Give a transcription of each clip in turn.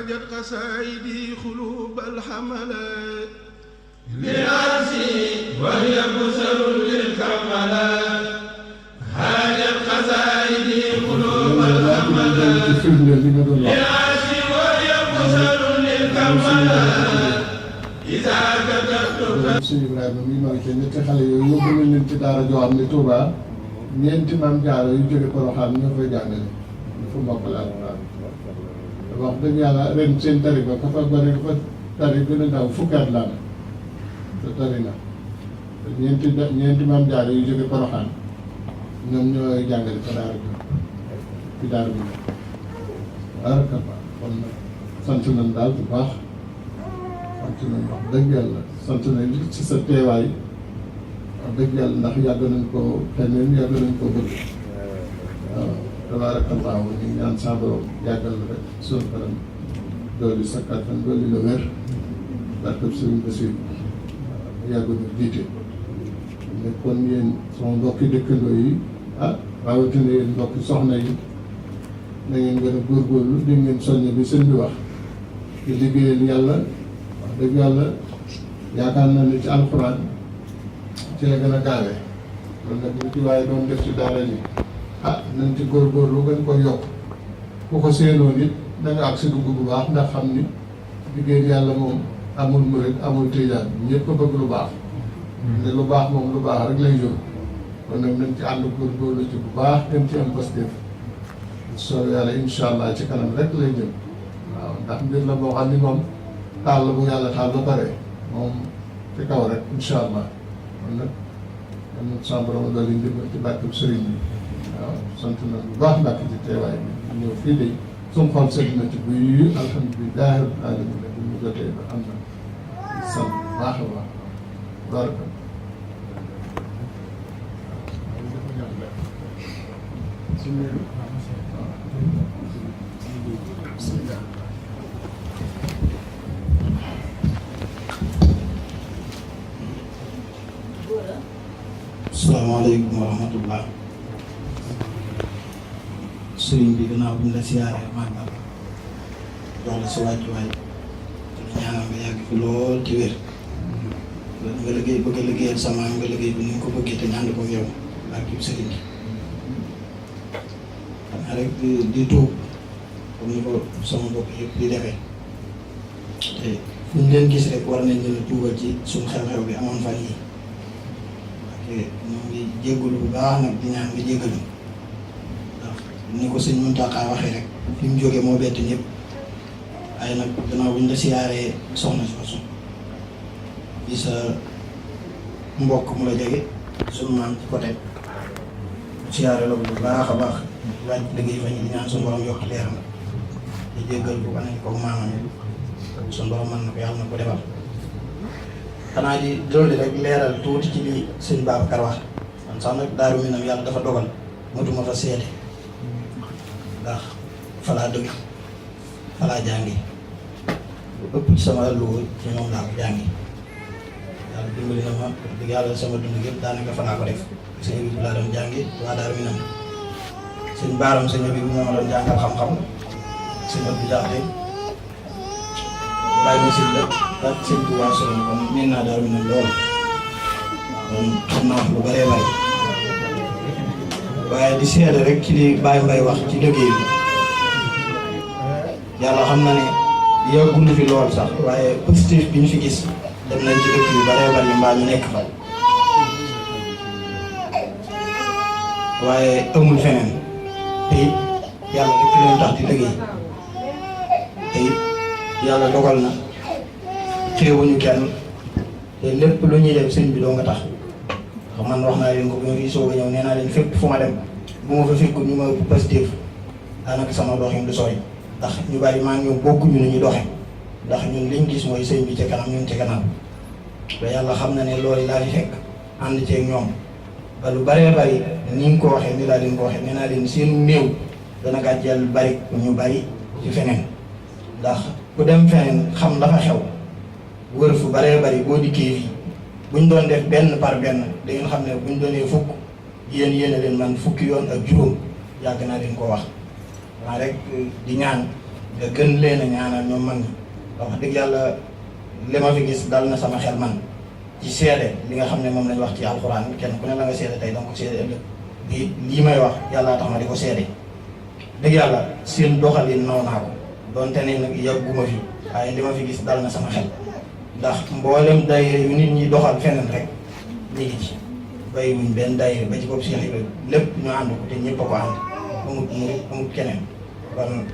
هاجت قصائدي قلوب الحملات لرأسي وهي بسر للكملات هاجت قصائدي قلوب الحملات لرأسي وهي بسر للكملات إذا كتبت sëñ Ibrahima mi ma ci ñetti xale yooyu yóbbu nañ leen ci daara joo xam ne Touba ñeenti maam Jaara yu jóge Porokhane ñoo fay jàngale dafa mokkal alxuraan wax dëgg yàlla ren seen tari ba ka fa gone ka fa tari gën a ndaw fukki at la te tari na ñeenti maam Jaara yu jóge Porokhane ñoom ñooy jàngale fa daara bi ci daara bi barakallah kon nag sant nañ daal bu baax sant nañ wax dëgg yàlla sant nañ ci sa teewaay wax dëgg yàlla ndax yàgg nañ ko xeneen yàgg nañ ko bëgg waaw tabaarakallaahu ñu ngi ñaan sa borom yàggal la rek suñu kanam dooli sa kàttan dooli la wér barkab sëriñ Basiir waaw yàgg na jiite ne kon yéen sama mbokki dëkkandoo yi rawatina yéen mbokki soxna yi na ngeen gën a góorgóorlu dégg ngeen soññ bi sëñ bi wax di liggéeyal yàlla wax dëgg yàlla yaakaar naa ne ci alxuraan ci la gën a gaawee loolu nag bu ci waaye doon def ci daara ji nañ ci góorgóorlu gën ko yokk ku ko séenoo nit da nga ak si dugg bu baax ndax xam ni liggéeyal yàlla moom amul murit amul tijaan ñëpp a bëgg lu baax te lu baax moom lu baax rek lay jóg kon nag nañ ci ànd góorgóorlu ci bu baax gën ci am positif soo yàlla incha allah ci kanam rek lay jëm waaw ndax mbir la boo xam ni moom taal la bu yàlla taal ba pare moom ci kaw rek incha allah kon nag am na sàmbarama dool yi ndimbal ci barkeb sëriñ bi waaw sant na bu baax mbàkk ci teewaay bi ñëw fii de suñu xol sedd na ci buy alhamdulilah rabbil alamin bi mu jotee ba am na sant bu baax a baax baraka asalaamaaleykum wa rahmatullah sëriñ bi gannaaw bi ñu la siyaaree màggal jox la sa wàccuwaay te ñaanal nga yàgg fi lool ci wér nga liggéey bëgg a liggéeyal sa maam nga liggéey bi ni nga ko bëggee te ñaan ko yow ak sëriñ bi xanaa rek di tuub comme ni ko sama bopp yëpp di defee te fu ñu leen gis rek war nañ leen a tuubal ci suñu xew-xew bi amoon fan yi ñu ngi jéggalu bu baax nag di ñaan nga jéggalu ndax ni ko sëñ Muntaxa waxee rek fi mu jógee moo bett ñëpp waaye nag gannaaw bu ñu la siyaaree soxna soosu di sa mbokk mu la jege suñu maam ci côté siyaare la bu baax a baax wàcc liggéey fa ñu di ñaan suñu borom yokk leeram di jéggal bu wane ko maamam suñu borom mën na ko yàlla na ko defal xanaa di loolu rek leeral tuuti ci li sëñ Babacar wax man sax nag Daaru Minam yàlla dafa dogal matuma fa seede ndax falaa dëgg falaa jàngi lu ëpp ci sama àlluwa ci ñoom laa ko jàngi yàlla dimbali na ma dëgg yàlla sama dund yëpp daanaka falaa ko def sëñ bi laa doon jàngi waa Daaru Minam sëñ Baaram sëñ bi moo ma doon jàngal xam-xam sëñ Abdou Jaxate bàyyi ma sil la ak sëñ Tuubaa solo kon miin naa Daaru Minam lool kon xam naa wax lu bëree bëri waaye di seede rek ci li Baye Mbaye wax ci liggéey bi yàlla xam na ne yàggul fi lool sax waaye positif bi ñu fi gis dem nañ ci dëkk yu bëree bëri mbaa ñu nekk fa waaye amul feneen te it yàlla rek leen tax di liggéey te it yàlla dogal na xéewuñu kenn te lépp lu ñuy def sëñ bi doo nga tax xam man wax naa leen ko bu ma fi soog a ñëw nee naa leen fépp fu ma dem bu ma fa fekk ñu ma ëpp positif daanaka sama doxin du sori ndax ñu bari maa ngi ñëw bokkuñu ni ñu doxe ndax ñun liñ gis mooy sëñ bi ca kanam ñun ca kanam te yàlla xam na ne loolu laa fi fekk ànd ceeg ñoom ba lu baree bari ni nga ko waxee ni laa leen ko waxee nee naa leen seen néew dana gàcceel bari ñu bari ci feneen ndax ku dem feneen xam dafa xew wër fu baree bari boo dikkee fii buñ doon def benn par benn da ngeen xam ne buñ doonee fukk yéen leen man fukki yoon ak juróom yàgg naa leen ko wax waaye rek di ñaan nga gën leen a ñaanal ñoom mag ñi wax dëgg yàlla li ma fi gis dal na sama xel man ci seede li nga xam ne moom lañ wax ci alxuraan kenn ku ne la nga seede tey danga ko seede ëllëg lii may wax yàllaa tax ma di ko seede dëgg yàlla seen doxalin naw naa ko donte ne nag yàgguma fi waaye li ma fi gis dal na sama xel ndax mboolem daayira yu nit ñi doxal feneen rek ñu ngi ci bàyyiwuñ benn daayira ba ci bopp Cheikh Ibrahima lépp ñu ànd ko te ñëpp a ko ànd amut keneen kon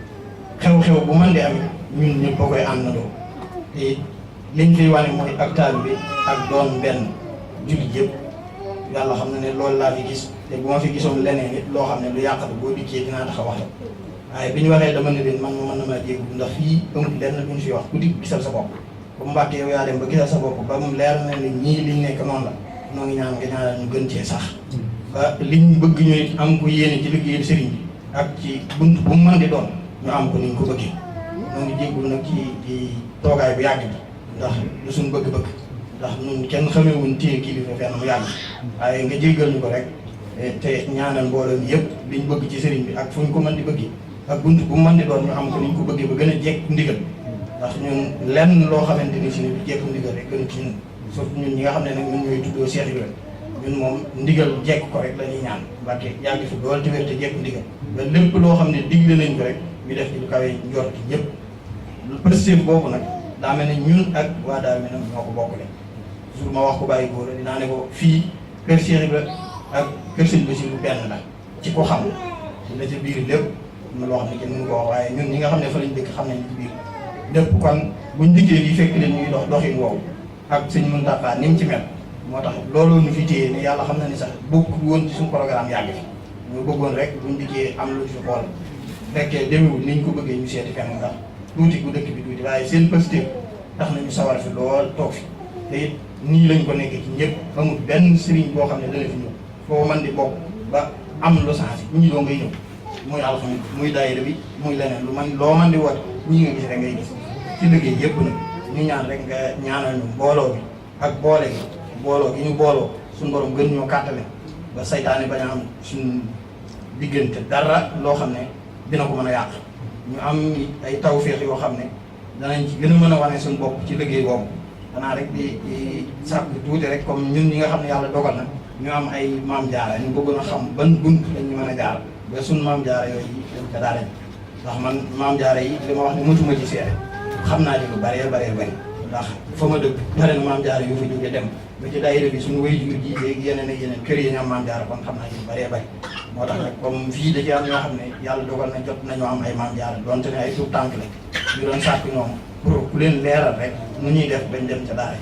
xew-xew bu mën di am ñun ñëpp a koy àndandoo te liñ fiy wane mooy ak taalibe bi ak doon benn jullit yëpp yàlla xam na ne loolu laa fi gis te bu ma fi gisoon leneen it loo xam ne lu yàqatu boo dikkee dinaa tax a wax la waaye bi ñu waxee dama ne leen man mën na maa jéggu ndax fii amul lenn lu ñu fi wax ku di gisal sa bopp ba mu Mbàkke yow yaa dem ba gisal sa bopp ba mu leer na ne ñii liñ nekk noonu la noo ngi ñaan nga ñaanal ñu gën cee sax ba liñ bëgg ñu am ko yéene ci liggéeyal sëriñ bi ak ci bunt bu mu mën di doon ñu am ko niñ ko bëggee noo ngi jéggul nag ci toogaay bu yàgg bi ndax du suñ bëgg-bëgg ndax ñun kenn xamewuñ téye kilifa fenn mu yàgg waaye nga jéggal ñu ko rek te ñaanal mbooloo mi yëpp liñ bëgg ci sëriñ bi ak fu ñu ko mën di bëggee ak bunt bu mu mën di doon ñu am ko niñ ko bëggee ba gën a jekk ndigal ndax ñun lenn loo xamante ni si ne du jekk ndigal rek gën ci ñun surtout ñun ñi nga xam ne nag ñun ñooy tuddoo Cheikh Ibrahima ñun moom ndigal jekk ko rek la ñuy ñaan Mbàkke yàgg fi lool te wér te jekk ndigal ba lépp loo xam ne digle nañ ko rek ñu def ci lu kawe njort ñëpp pëstéef boobu nag daa mel ne ñun ak waa daal mi nag ñoo ko bokkule toujours ma wax ko bàyyi góor dinaa ne ko fii kër Cheikh Ibrahima ak kër sëñ Bassirou benn la ci ko xam la ci biir lépp na loo xam ne kenn mënu ko wax waaye ñun ñi nga xam ne fa lañ dëkk xam nañ ci biir lépp kon buñ dikkee di fekk leen ñuy dox doxin woowu ak sëñ Muntaxa ni mu ci mel moo tax loolu ñu fi téye ne yàlla xam na ni sax bokk woon ci suñu programme yàgg fi ñu bëggoon rek buñ dikkee am lu fi xool fekkee demewul niñ ko bëggee ñu seeti fenn ndax tuuti bu dëkk bi tuuti waaye seen positif tax nañu sawar fi lool toog fi te it nii lañ ko nekkee ci ñëpp amul benn sëriñ boo xam ne dana fi ñëw foo mën di bokk ba am lu changé ñi doo ngay ñëw muy alxames muy daayira bi muy leneen lu man loo mën di woote ñii nga gis rek ngay gis ci liggéey yëpp nag ñu ñaan rek nga ñaanal ñu mbooloo bi ak boole gi booloo gi ñu booloo suñu borom gën ñoo kàttale ba saytaane bañ a am suñu diggante dara loo xam ne dina ko mën a yàq ñu am ay tawféex yoo xam ne danañ ci gën a mën a wane suñu bopp ci liggéey boobu danaa rek di sàkk tuuti rek comme ñun ñi nga xam ne yàlla dogal na ñu am ay maam jaara ñu bëggoon a xam ban bunt lañ ñu mën a jaar ba suñu maam jaara yooyu dem ca daara ndax man maam jaara yi li ma wax ne motuma ci seere xam naa di lu bëree bëri ndax fa ma dëkk bare na maam jaara yu fa jóge dem ba ci daayira bi suñu way jur ji léegi yeneen ak yeneen kër yi ñu am maam jaara kon xam naa di lu bëree bëri moo tax nag comme fii da ci am ñoo xam ne yàlla dogal na jot nañoo am ay maam jaara donte ne ay tuut tànk la ñu doon sàkk ñoom pour ku leen leeral rek nu ñuy def bañ dem ca daara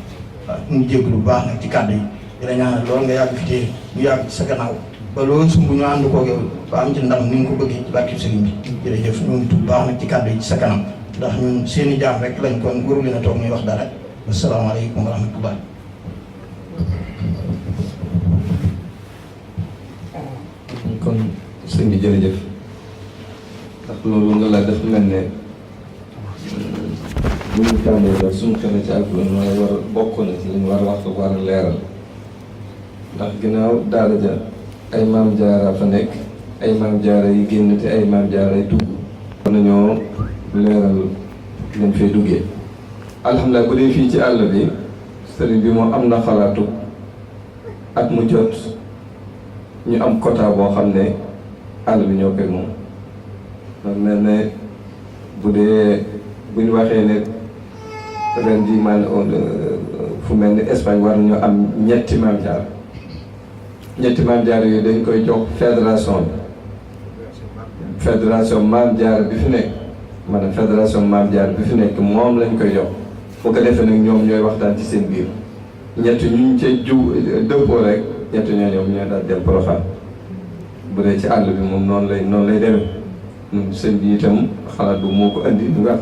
waaw ñu ngi jégg lu baax nag ci kàddu yi di la ñaanal loolu nga yàgg fi téye ñu yàgg ci sa gannaaw ba loolu sumb ñu ànd koog yow ba am ci ndam ni nga ko bëggee ci barkeb sëriñ bi jërëjëf ñu ngi tudd baax nag ci kàddu yi ci sa kanam ndax ñun seen i jaam rek lañ kon waru leen a toog ñuy wax dara asalaamaaleykum wa rahmatullah. kon sëñ bi jërëjëf ndax loolu nga la def mel ne bu ñu tàmbee ba suñu xel ci alxuraan mooy war a bokk na ci li ñu war a wax war a leeral ndax ginnaaw daara ja ay maam jaara fa nekk ay maam jaara yi génn te ay maam jaara yi dugg war nañoo leeral lañ fay duggee alhamdulilah bu dee fii ci àll bi sëriñ bi moom am na xalaatu at mu jot ñu am quota boo xam ne àll bi ñoo koy moom mel ne bu dee bu ñu waxee ne ren ji man fu mel ni Espagne war nañoo am ñetti maam jaar yooyu dañ koy jox fédération maam jaar bi fi nekk maanaam fédération maam jaar bi fi nekk moom lañ koy jox bu ko defee nag ñoom ñooy waxtaan ci seen biir ñett ñu ci dëppoo rek ñett ñoom ñooy daal dem Porokhane bu dee ci àll bi moom noonu lay demee sëñ bi itam xalaat bu moo ko andi lu nga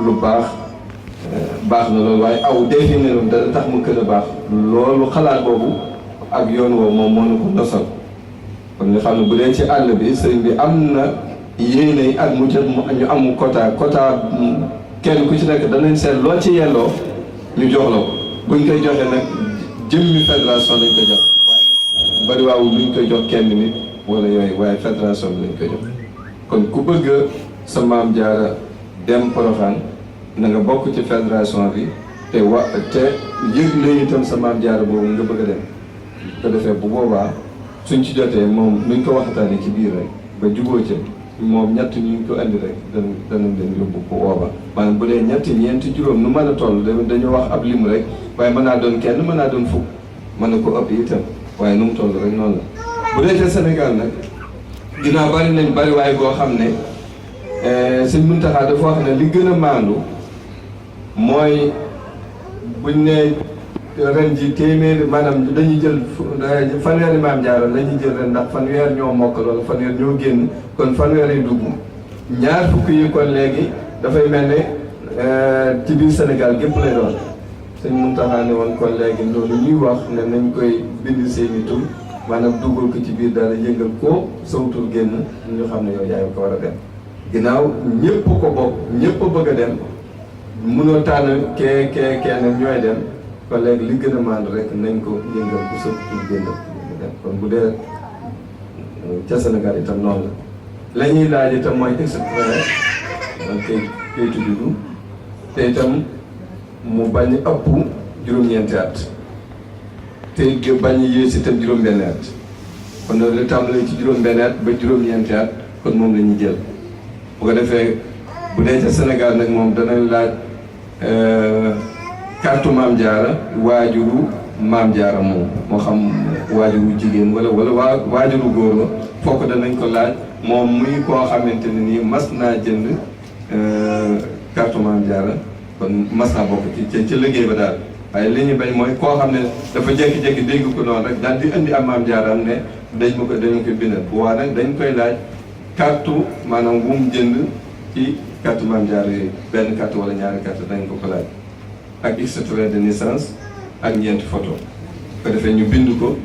lu baax na loolu waaye aw défini loolu dana tax mu gën a baax loolu xalaat boobu ak yoon woowu moom moo na ko nosal kon ñu xam ne bu dee ci àll bi sëñ bi am na yéene ak mu jot ñu am quota kenn ku ci nekk danañ seet loo ci yelloo ñu jox la ko buñ koy joxee nag jëmmi fédération lañ koy jox waaye bari waawu luñ koy jox kenn nit wala yooyu waaye fédération bi lañ koy jox kon ku bëgg sa maam jaara dem Porokhane na nga bokk ci fédération bi te yëg la itam sa maam jaara boobu nga bëgg a dem ko defee bu boobaa suñ ci jotee moom nuñ ko waxtaanee ci biir rek ba jubóo ca moom ñett ñu ko andi rek danañ leen yóbbu ko wooba maanaam bu dee ñetti ñeenti juróom nu mën a toll dañoo wax ab lim rek waaye mën naa doon kenn mën naa doon fukk mën na ko ëpp itam waaye nu mu toll rek noonu la. bu dee ca Sénégal nag ginnaaw bari nañ bari waaye goo xam ne Sëñ Muntaxa dafa wax ne li gën a maandu mooy buñ ne ren ji téeméeri maanaam dañuy jël fanweeri maam jaara la ñuy jël ren ndax fanweer ñoo mokkal wala fanweer ñoo génn kon fanweer yi dugg ñaar fukk yi kon léegi dafay mel ne ci biir Sénégal gépp lay doon Sëñ Muntaxa ne woon kon léegi loolu ñuy wax ne nañ koy bind seeni tur maanaam dugal ko ci biir dara yëngal ko sawtul génn ñu xam ne yow yaay ko war a dem ginnaaw ñëpp ko bokk ñëpp bëgg a dem mënoo tànn kenn ñooy dem kon léegi li gën a maandu rek nañ ko yëngal bu sawtul génn dem kon bu dee ca Sénégal itam noonu la ñuy laaj itam mooy extrait man kayitu juddu te itam mu bañ ëpp juróom-ñeenti at te bañ yées itam juróom-benn at kon nag li tàmbalee ci juróom-benn at ba juróom-ñeenti at kon moom la ñuy jël bu ko defee bu dee ca Sénégal nag moom danañ laaj carte maam jaara waajuru maam jaara moom moo xam waajuru jigéen wala waajuru góor la fokk danañ ko laaj moom muy koo xamante ne nii mas naa jënd carte maam jaara kon mas naa bokk ci liggéey ba daal waaye li ñu bañ mooy koo xam ne dafa jékki-jékki dégg ko noonu rek daal di indi am maam jaaraam ne dañu koy bindal bu waa nag dañ koy laaj carte maanaam bu mu jënd ci carte maam jaara yooyu benn carte wala ñaari carte dañ ko laaj ak extrait de naissance ak ñeenti photo ko defee ñu bind ko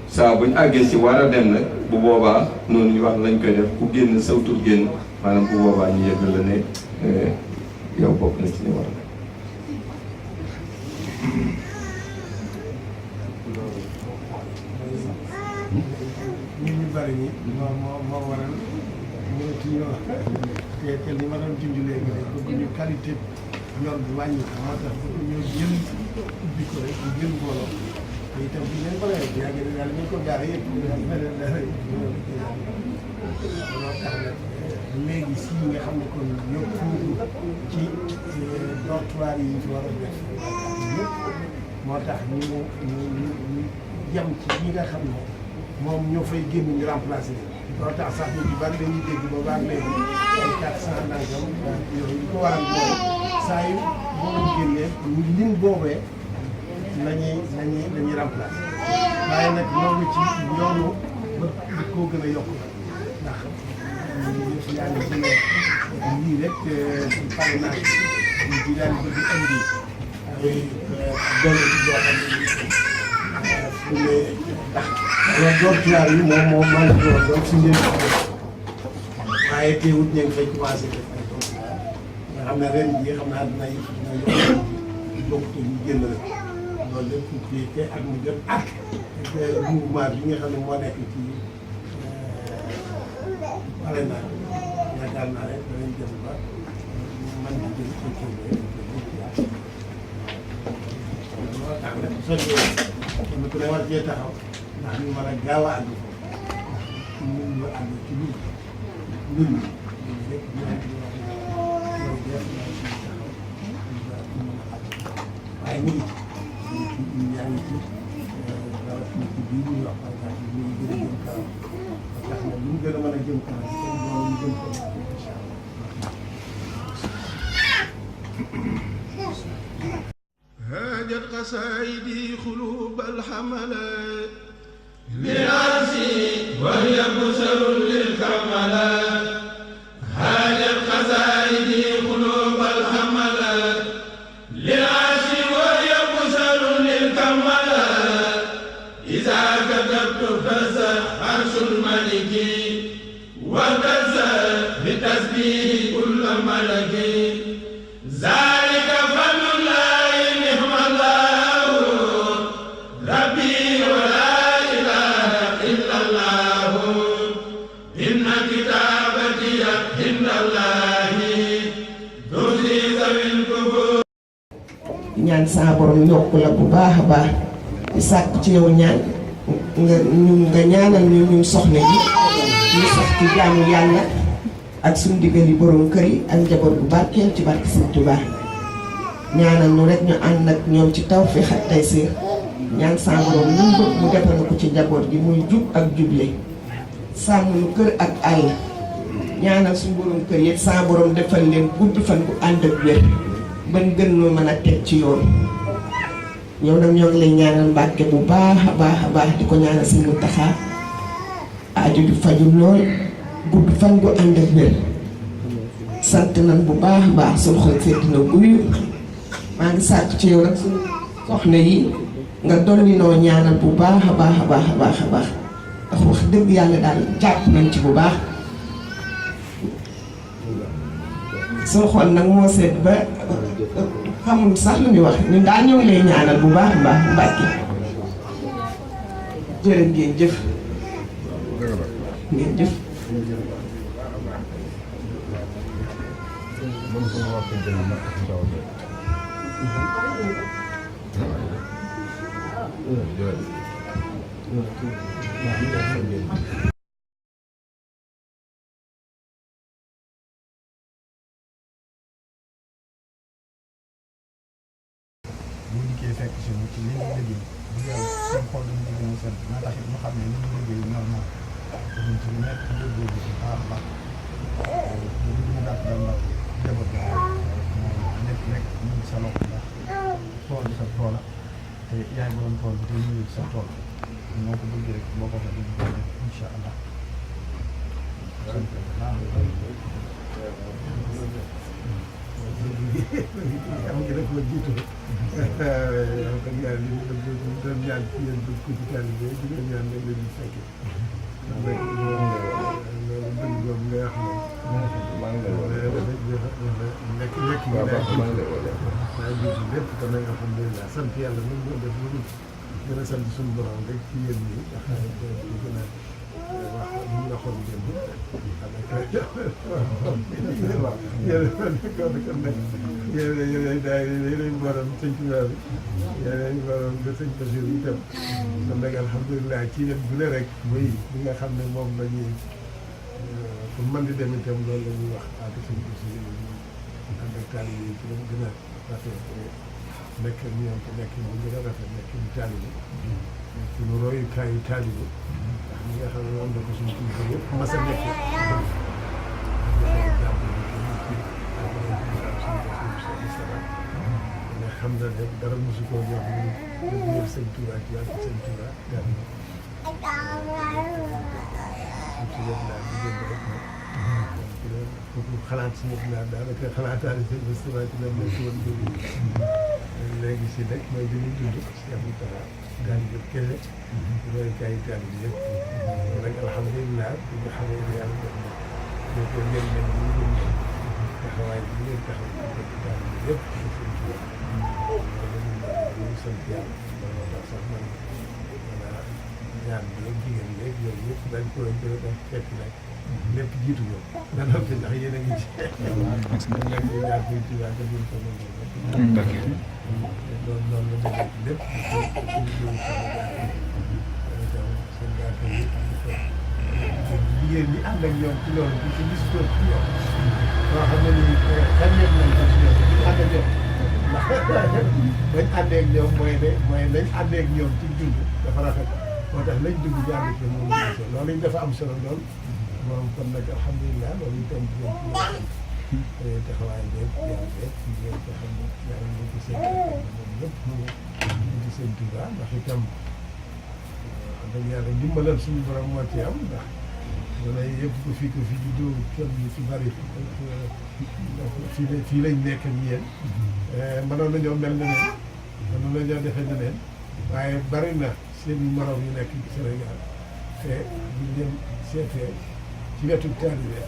saa buñ àggee ci war a dem nag bu boobaa noonu ñu wax lañ koy def ku génn sawtul génn maanaam bu boobaa ñu yëgal la ne yow bokk na ci ni war a ñu bari ñi moo waral mënatuñoo te li ma doon junj léegi rek bëgg ñu qualité yoon bi wàññi ko moo tax bëgg ñoo jël ubbi ko rek ñu jël mbooloo te itam bi leen ko lay yàgg na daal ñu ko gaare yëpp mel na rek moo tax nag léegi si nga xam ne kon yëpp ci dortoir yi fi war a def yëpp moo tax ñu jëm ci ñi nga xam ne moom ñoo fay génn ñu remplacé loolu tax sax ñu ci bari dañuy dégg boobu ak léegi ay 400 nangam yooyu li ko waral mooy saa yu boo génnee lim boobee lañuy remplacé waaye nag ñoo ngi ci yoonu ba koo gën a yokk ndax yëpp yaa ngi ci ne lii rek ci parrainage ñu ci daal di bëgg indi ay doole ci boo xam ne ndax loolu dortoir yi moom maa ngi doon donc suñu leen waaye teewut ñu ngi fay commencé def ay dortoir nga xam ne ren jii xam naa dina yokk bokk te ñu génn rek loolu lépp ci te ak mu jot ak mouvement bi nga xam ne moo nekk ci parrainage yaakaar naa rek danañ jëm ba man di jël ci kii loolu tax nag bu soobee kenn ku ne war cee taxaw ndax ñu mën a gaaw a àgg foofu ñun ñu àgg ci ñun ñun lépp ñu àgg ci loolu def naa ci taxaw ñu mën a àgg waaye ñu ngi yaa ngi ci rawatina ci bii ñuy wax par exemple ñu ngi gën a jëm kanam ba tax na lu mu gën a mën a jëm kanam kenn doon ñu jëm kanam incha allah. هاجت قصائدي قلوب الحملات لرأسي وهي بشر للكملات هاجت قصائدي قلوب الحملات لرأسي وهي بشر للكملات إذا كتبت فزع عرش الملك وتز بتسبيح كل ملك ذلك فضل الله نعم الله ربي ولا إله إلا الله إن كتابتي عند الله ñaan saa borom yokk la bu baax a baax di sàkk ci yow ñaan nga ñaanal ñu soxna yi ñu sax ci jaamu yàlla ak suñu diggal yi borom kër yi ak njaboot bu barkeel ci barke Sëñ Tuubaa ñaanal ñu rek ñu ànd ak ñoom ci tawfeex ak taysiir ñaan saa borom lu mu bëgg mu defal ko ci njaboot gi muy jub ak juble sàmm nu kër ak àll ñaanal suñu borom kër yi saa borom defal leen gudd fan bu ànd ak wér ban gën noo mën a teg ci yoon yow nag ñoo ngi lay ñaanal Mbàkke bu baax a baax a baax di ko ñaanal si Muntaxa aju du faju lool gudd fan bu ànd ak wér sant nan bu baax a baax suñu xol sedd na guyu maa ngi sàkk ci yow nag suñu soxna yi nga dolli noo ñaanal bu baax a baax a baax a baax a baax ndax wax dëgg yàlla daal jàpp nañ ci bu baax suñu xol nag moo sedd ba xamul sax lu muy wax ñun daal ñoo ngi lay ñaanal bu baax a baax Mbàkke jërë ngeen jëf ngeen jëf bu dikkee fekk si mu ci li ñu liggéey bu yàlla suñu xol dañu ci gën a sant naa tax it ñu xam ne li ñu liggéey normal dañu ci nekk ci liggéey bi bu baax a baax bu ñu dàq dal ndax jaboot bi nekk rek ñu ngi sa loxo ndax tool bi sa tool la te yaay borom tool bi te ñu ngi sa tool moo ko bëgg rek boo ko waxee dañu koy def incha allah am nga def la jiitu yow kon yàlla li ñu doon ñaan ci yéen ko ci taalibe di leen ñaan nag leen di fekke rek loolu dëgg boobu nga wax moom nekk nga daa jiitu lépp kon nag alhamdulilah sant yàlla nag moo def lu gën a sant suñu borom rek ci yéen ñi ndax ñu gën a wax li ñu waxoon démb yéen daal yéen borom sëñ Tuubaa bi yéen borom de sëñ Basiir bi itam kon nag alhamdulilah ci yéen bu ne rek muy li nga xam ne moom la ñuy pour mën di dem itam loolu la ñuy wax ak sëñ Basiir ànd ak taal yi ci la gën a rafet nekk ñoom te nekk mu gën a rafet nekk ñu taalibe suñu royukaayu taalibe ndax ñi nga xam ne moom la ko suñu kilifa yëpp mas a nekk nga xam na ne dara mosu koo jox ñu liggéeyal sëñ Tuubaa ci wàllu sëñ Tuubaa daal ci yëpp laa di jënd rek foofu xalaat si yëpp laa daanaka xalaataale sëñ Moustapha ci la nekk woon léegi si rek mooy li ñuy dund si am tara daal di jot kese loolu kay daal di yëpp nag alhamdulilah bi nga xamee ne yàlla def na ñoo ko ngeen mel ni ñu taxawaay bi ngeen taxaw ci daal di yëpp ci seen tubaab loolu ñu sant yàlla loolu tax sax man voilà ñaan bi ak jigéen ñi rek yooyu yëpp dañ ko gën a def fekk nag lépp jiitu ko dana fi ndax yéen a ngi ci nag ñu ñaan koy tubaab te buñ ko mën loolu noonu la demee ci lépp jigéen ñi ànd ak ñoom ci loolu ci gis ko ci ñoom loo xam ne nii xañeet nañ ko ci ñoom ñu ànd ak ñoom ndax bañ àndee ak ñoom mooy lañ àndee ak ñoom ci dund dafa rafet moo tax lañ dugg ci ànd ak moom loolu it dafa am solo lool moom kon nag alhamdulilah loolu itam ci ñoom ci taxawaay beeg yàlla beeg ngeen ko xam ne yàlla ñu ko seen moom lépp ñu ci seen Tuubaa ndax itam dëgg yàlla dimbalal suñu borom moo ci am ndax danay yëpp ko fi juddoo kenn ñu ci bari fii lañ nekk ak yéen mënoon nañoo mel ne neen mënoon nañoo defee ne neen waaye bari na seen morom yu nekk ci Sénégal te buñ leen seetee ci wetu taalibe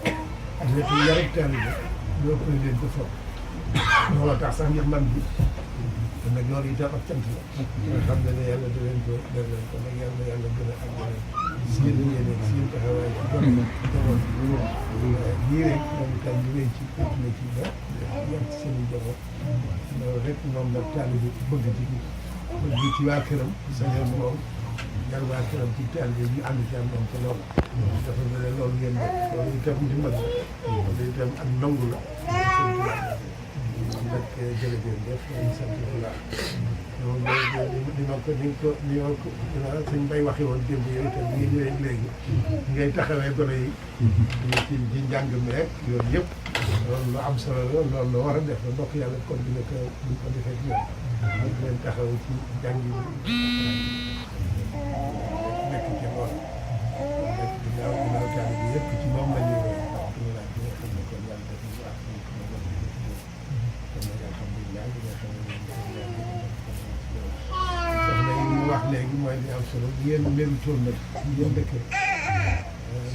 ak wetu yarub taalibe doo ko leen ko foog looloo tax sax ngir man bi kon nag loolu itam ak cant la nga xam ne yàlla da leen ko def leen kon nag yàlla gën a àggale seen yéene seen taxawaay ci doon jamono lii rek moom itam ñu wéy ci continuer ci ba yem ci seen i jamono rek moom la taalibe bi bëgg ci waa këram sañoon moom yar waa këram ci taalibe bi ñu ànd ci am moom te loolu dafa mel ne loolu ngeen def loolu itam dimbal la loolu itam ak nangu la nag jërëjëf def nañu sant bu baax moom ni ma ko suñ bay waxee woon démb yooyu itam bi nga ñëwee léegi ngay taxawee gone yi ci njàng mi rek yooyu yëpp loolu lu am solo la loolu la war a def la ndokk yàlla kon dina ko buñ ko defee ci ñoom ak leen taxaw ci jàng yi nekk ci lool nekk ginnaaw taal bi yëpp ci moom la ñuy roy alhamdulilah bi nga xam ne kon yàlla def ñu ak ñu ko mën a kon nag alhamdulilah bi nga xam ne soxna yi mu wax léegi mooy li am solo yéen méritoon nag yéen dëkk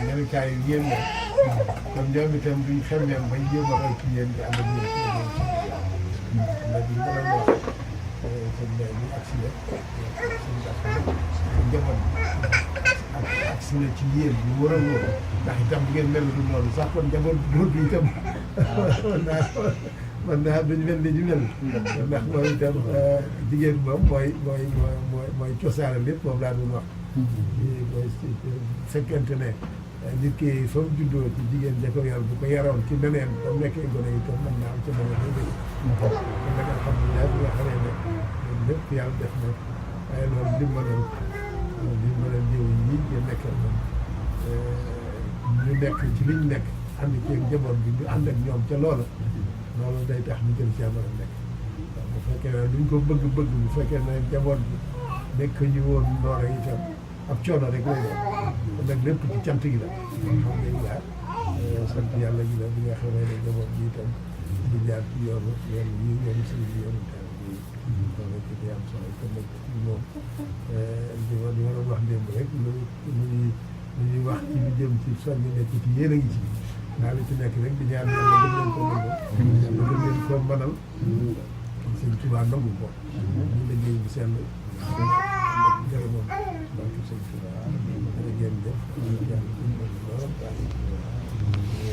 melukaay yi yéen moom kon ñoom itam duñ xemmeem bañ jéem a roy ci yéen di ànd ak yéen ci yéen nag li ma doon wax sëñ Mbaye bi ak si la sëñ njaboot bi ak si la ci yéen ñu war a wóor ndax itam bu ngeen mel du noonu sax kon njaboot bi itam man naa duñ mel ni ñu mel ndax moom itam jigéen moom mooy cosaana lépp moom laa doon wax mooy fekkente ne nit ki fa mu juddoo ci jigéen ja ko yor bu ko yaroon ci neneen ba mu nekkee gone itam mën naa am ca mën a dégg kon nag alhamdulilah bi nga xamee ne lépp yàlla def na waaye loolu dimbalal jiw yi ñu nekkal moom ñu nekk ci liñ nekk ànd ci njaboot bi ñu ànd ak ñoom ca loola loolu day tax ñu jël ci mën a nekk waaw bu fekkee ne duñ ko bëgg bu fekkee ne njaboot bi nekk ñu woon noora itam ab coono rek lay doon kon nag lépp ci cant gi la alhamdulilah sant yàlla gi la bi nga xamee ne njaboot bi itam di jaar ci yoonu sëñ bi yoonu taal bi kon nag di am solo kon nag moom li ma doon wax démb rek lu ñuy wax ci lu jëm ci soññi nekk ci yéen a ngi ci daal li ci nekk rek di ñaan yàlla gën leen ko nangu gën leen ko mënal sëñ Tuubaa nangu ko ñu liggéey bi seen jërëmoom barke sëñ Tuubaa jërëjëf jëf yàlla dimbal lool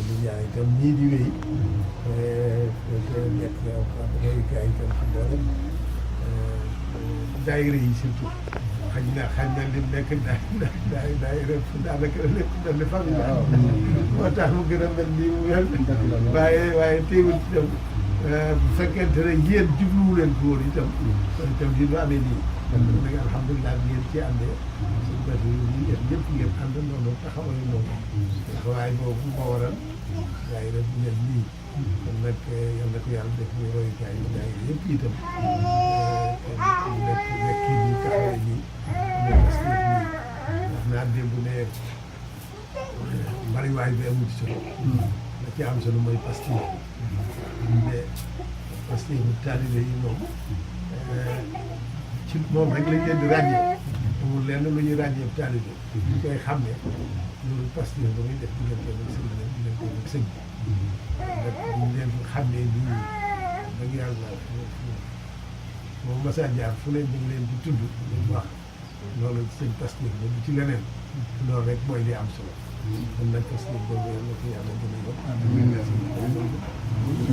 di ñaan itam ñii di wéy te nekk royukaay itam xam nga rek daayira yi surtout xaj na li nekk daayira daanaka lépp benn famille moo tax mu gën a mel nii mu mel waaye teewul itam bu fekkente ne yéen jubluwu leen ko woon itam kon itam di lu amee nii kon nag alhamdulilah ngeen ci àndee suñu bés yi yéen ñëpp ngeen ànd noonu taxawal noonu taxawaay boobu moo waral daayira bu mel nii kon nag yal na ko yàlla def muy royukaay yi daayira yëpp itam nekk nii taxawee nii parce que nii wax naa démb ne bariwaay bi amul solo la ci am solo mooy pasteur mais pasteur bu taalibe yi moom ci moom rek lañ leen di ràññee amul lenn lu ñuy ràññee taalibe ñu koy xam ne loolu pasteur ba muy def diggante ak sëñ bi diggante ak sëñ bi nag ñu leen xam ne nii dëgg yàlla moom Massa Diar fu leen ñu ngi leen di tudd ñu wax loolu sëñ pasteur ba du ci leneen loolu rek mooy li am solo kon nag pasteur boobu yàlla ko yàlla gën a yokk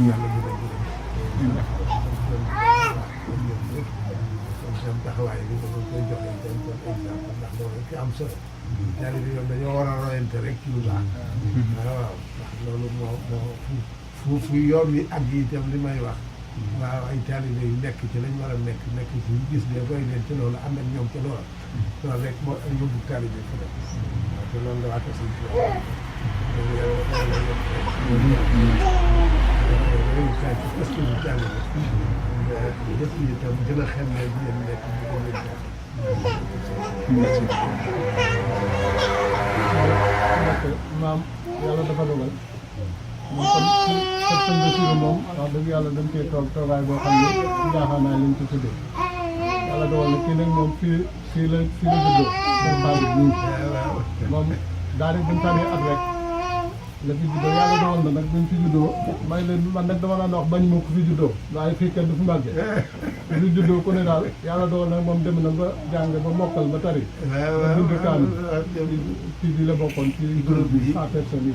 yàlla gën a kon seen taxawaay bi dama koy joxe itam comme exemple ndax loolu rek am solo yàlla bi yoon dañoo war a royante rek ci lu baax waaw ndax loolu moo fu yoon wi ak yi itam li may wax waaw ay taalibe yu nekk ci lañ war a nekk ci ñu gis ne roy leen ci loolu ànd ak ñoom ci loolu loolu rek moo yóbbu taalibe fi rek waaw te loolu la waata sëñ yëpp yi itam gën a xam ne bi yéen nekk ñu ko leen maam yàlla dafa dogal moom comme sëñ Bassirou moom wax dëgg yàlla dañ koy toog toogaay boo xam ne jaaxal naa leen ci tuddee yàlla dogal na kii nag moom fii la juddoo seen bàyyi bii moom daa rek dañ tànnee at rek la fi juddoo yàlla dogal na nag buñ fi juddoo may leen man nag dama naan wax bañ moo ko fi juddoo waaye fii kenn du fi màgge fi juddoo ku ne daal yàlla dogal nag moom dem na ba jàng ba mokkal ba tari ba bind kaamil ci bi la bokkoon ci groupe bi 100 personnes yi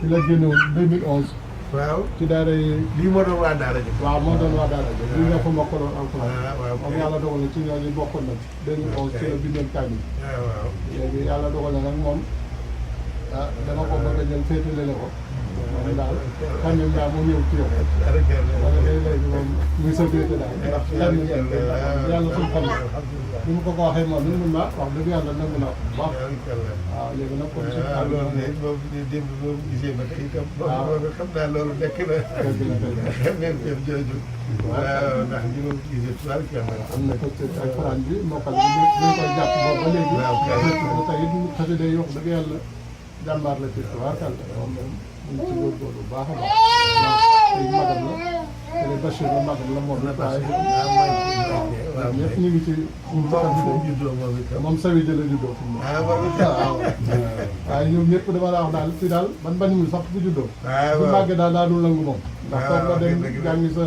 fi la génne woon 2011 waaw ci daara yi. lii moo doon waa daara ji. waaw moo doon waa daara ji. lii nga fa mokkaloon alxuraan. waaw moom yàlla dogal na ci ñooñu bokkoon na ci. dañu ko ci la bindoon kaamil. waaw léegi yàlla dogal na nag moom ah dama ko bëgg a jël féetale la ko. moom daal kaamil daal mu ñëw ci yow. wala léegi moom muy sa féete daal ndax lenn yàlla suñu xam ne bi mu ko waxee moom ni mun naa wax dëgg yàlla nangu na bu baax. waaw léegi nag comme suñu waaw loolu de boobu démb boobu gisee ba tey itam. waaw xam naa loolu nekk na. même même jooju. waaw ndax ñu ko gisee tubaab kenn am na ko ci alxuraan bi mokkal bi ñu koy jàpp boobu ba léegi. waaw tey it xëy day yokk dëgg yàlla jàmbaar la ci tubaarkàlla moom ñu ngi ci góorgóorlu bu baax a baax. ndax magam la te Bachir la magam la moom la waaye. waaw ñëpp ñu ngi ci. moom sawi jëla juddoo fi mu waaw waaye ñoom ñëpp dama la wax daal fii daal man bañumul sax bu juddoo bu màggee daal daa dul nangu moom ndax foog nga dem jàngi sa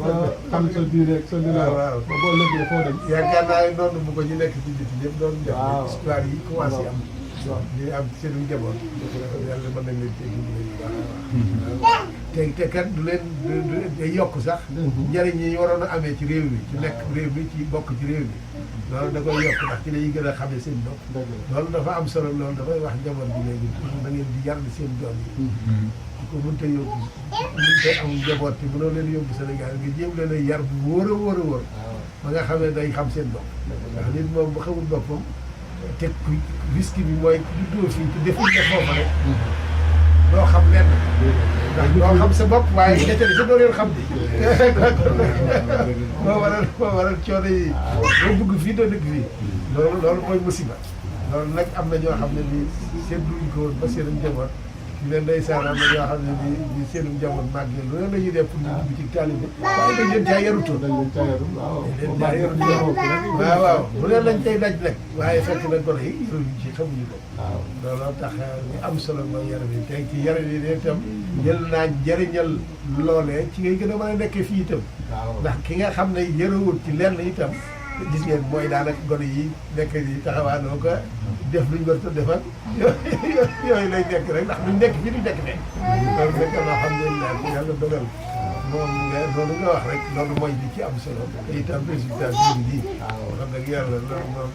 ba xam sa diine ak sa dina ba boo lëggee foo dem yaakaar naa noonu bu ko ñu nekk ci biti ñëpp doon def histoire yi commencé am ñu am seenu njaboot yàlla mën nañ leen tey te kat du leen day yokk sax njëriñ yi waroon a amee ci réew mi ci nekk réew mi ci bokk ci réew mi loolu da koy yokk ndax ci la ñuy gën a xamee seen bopp loolu dafa am solo loolu dafay wax njaboot bi léegi da ngeen di yar seen doom yi di ko mënta yóbbu mënta am njaboot te mënoo leen yóbbu Sénégal nga jéem leen a yar bu wóor a wóor a wóor ba nga xamee day xam seen bopp ndax nit moom bu xamul boppam te risque bi mooy juddoo fii te defuñ ko foofa rek doo xam lenn ndax doo xam sa bopp waaye ñettali sa doo leen xam di moo waral coono yi doo bëgg fii doo dëkk fii loolu mooy musiba loolu nag am na ñoo xam ne nii seetluñ ko woon ba seen njaboot ñu leen ndeysaan am na ñoo xam ne nii seen njaboot màgg lu ne la ñuy def pour ñu dugg ci taalibe waaye dañ leen caa yarutoo waaw waaw lu leen lañ tey daj nag waaye fekk na gone yi yaruñu ci xamuñu ko looloo tax ñu am solo mooy yaram yi tey ci yaram yi ne itam jël naa njëriñal loolee ci ngay gën a mën a nekkee fii itam ndax ki nga xam ne yarawut ci lenn itam gis ngeen mooy daanaka gone yi nekk yi taxawaanoo ko def luñ war a defal yooyu lay nekk rek ndax duñ nekk fii duñ nekk fee loolu nekk alhamdulilah bi yàlla dogal moom loolu nga wax rek loolu mooy li ci am solo te itam résultat bi nii wax dëgg yàlla loolu moom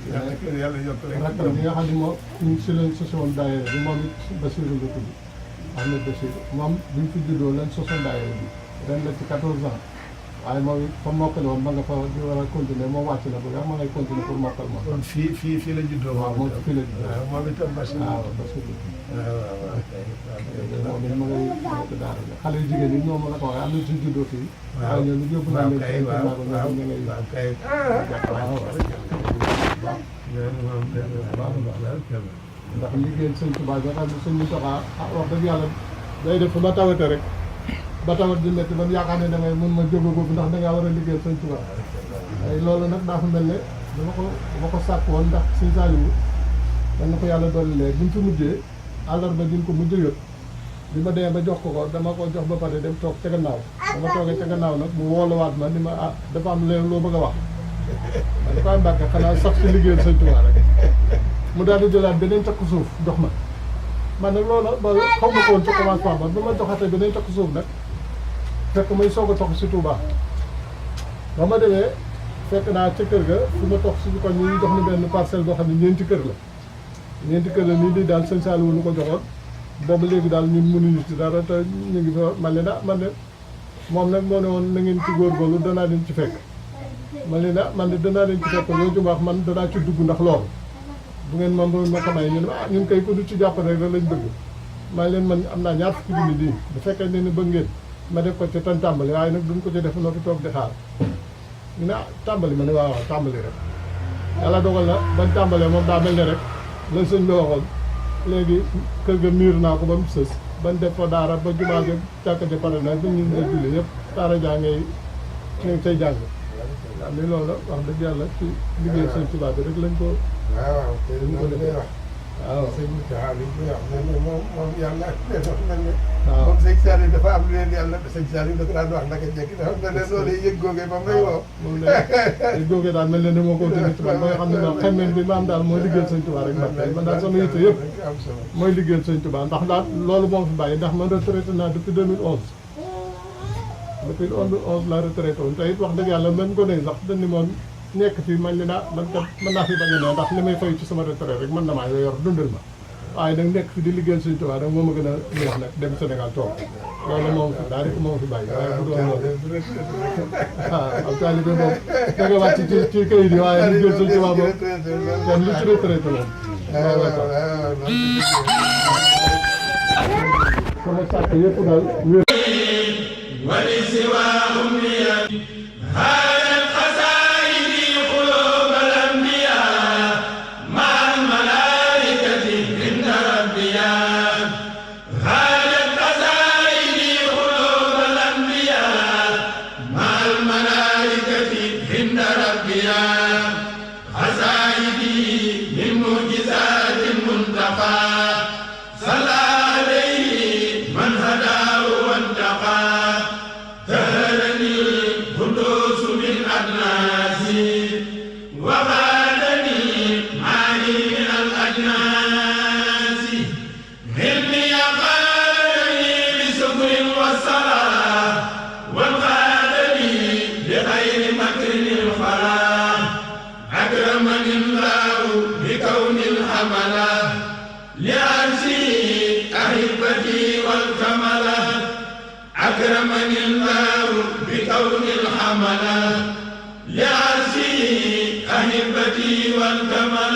yàlla yokk rek rakam bi nga xam ne moom ñu si leen sosoon daayira bi moom it Bassirou la tudd Ahmed Bassirou moom bi ñu fi juddoo leen sosoon daayira bi ren la ci 14 ans waaye moom it fa mokkale woon ma nga fa di war a continuer moom wàcc na ba nga ma ngay continuer pour mokkal ma kon fii la juddoo waaw moom fii la juddoo waaw moom itam waaw Bassirou waaw moom it ma ngay nekk daara xale yu jigéen ñi ñoo ma la ko waxee am na ci juddoo fii waaye ñoom yóbbu naa leen waaw kay ndax liggéeyal sëñ Tuubaa bi nga xam ne sëñ Muntaxaa wax dëgg yàlla day def ba tawate rek ba tawat di métti ba yaakaar ne da ngay mën ma jóge ko ndax da ngaa war a liggéeyal sëñ Tuubaa ay loolu nag daa fa mel ne dama ko sàkk woon ndax sëñ Saaliwu man na ko yàlla dolli lee buñ fi mujjee àllarba diñ ko mujj yot bi ma demee ba jox ko dama ko jox ba pare dem toog ca gannaaw dama toogee ca gannaaw nag mu wooluwaat ma ni ma ah dafa am leen loo bëgg a wax man dafa am Mbàkke xanaa sax si liggéeyal sëñ Tuubaa rek mu daal di jëlaat beneen takku suuf jox ma man nag loola ba xaw ma ko woon ci commencement ba ma joxatee beneen takku suuf nag fekk may soog a tox si Touba ba ma demee fekk naa ca kër ga fu ma tox si ko ñu jox ni benn parcelle boo xam ne ñeenti kër la nii di daal sëñ Saliou nu ko joxoon boobu léegi daal ñun mënuñu ci dara te ñu ngi fa man leen man de moom nag moo ne woon na ngeen ci góorgóorlu danaa leen ci fekk man leen man de danaa leen ci fekk loolu ju baax man danaa ci dugg ndax loolu bu ngeen ma ko may ñu ne ñun kay ko du ci jàpp rek lañ bëgg man leen man am naa ñaar fukki junni di bu fekkee ne bëgg ngeen ma def ko ci tan tàmbali waaye nag duñ ko ci def noo fi toog di xaar ñu ne tàmbali ma ne waaw tàmbali rek yàlla dogal na bañ tàmbalee moom daa mel ne rek la sëñ bi waxoon léegi kër ga miir naa ko ba mu sës bañ def fa daara ba jumaa ja jàkka ja pare na ba ñu nga julli yëpp daara jaa ngay cay jàng waaw ni loolu la wax dëgg yàlla ci liggéey sëñ Tuubaa bi rek lañ ko waaw te li ko defee wax waaw sëñ Moussa li ñu koy wax ne moom yàlla mel ne waaw moom sëñ Saliou dafa am lu leen yàlla sëñ Saliou da ko daan wax naka njëkk dafa mel ne loolu yëg googee ba may woo moom la yëg googee daal mel ne ni moo ko dégg ci man ba nga xam ne moom xemmeen bi maam daal mooy liggéeyal sëñ Tuubaa rek man daal sama yitte yëpp am solo mooy liggéeyal sëñ Tuubaa ndax daal loolu moom fi bàyyi ndax man retraité naa depuis 2011 depuis 2011 la retraité woon te it wax dëgg yàlla même ko ne sax dañ ni moom nekk fii man ni naa man kat mën naa fi bañ a ne ndax li may fay ci sama retraite rek mën na maa yor dundal ma waaye nag nekk fi di liggéeyal Sëñ Tuubaa rek moo ma gën a neex nag dem Sénégal toog loolu moom fi daal di moom fi bàyyi waaye bu doon loolu am taalibe moom da nga wàcc ci kayit yi waaye liggéeyal Sëñ Tuubaa moom kenn lu ci retraité moom loolu tax sama sàkk yëpp daal wér أكرمني الله بكون الحملة لعرشه أحبتي والكمل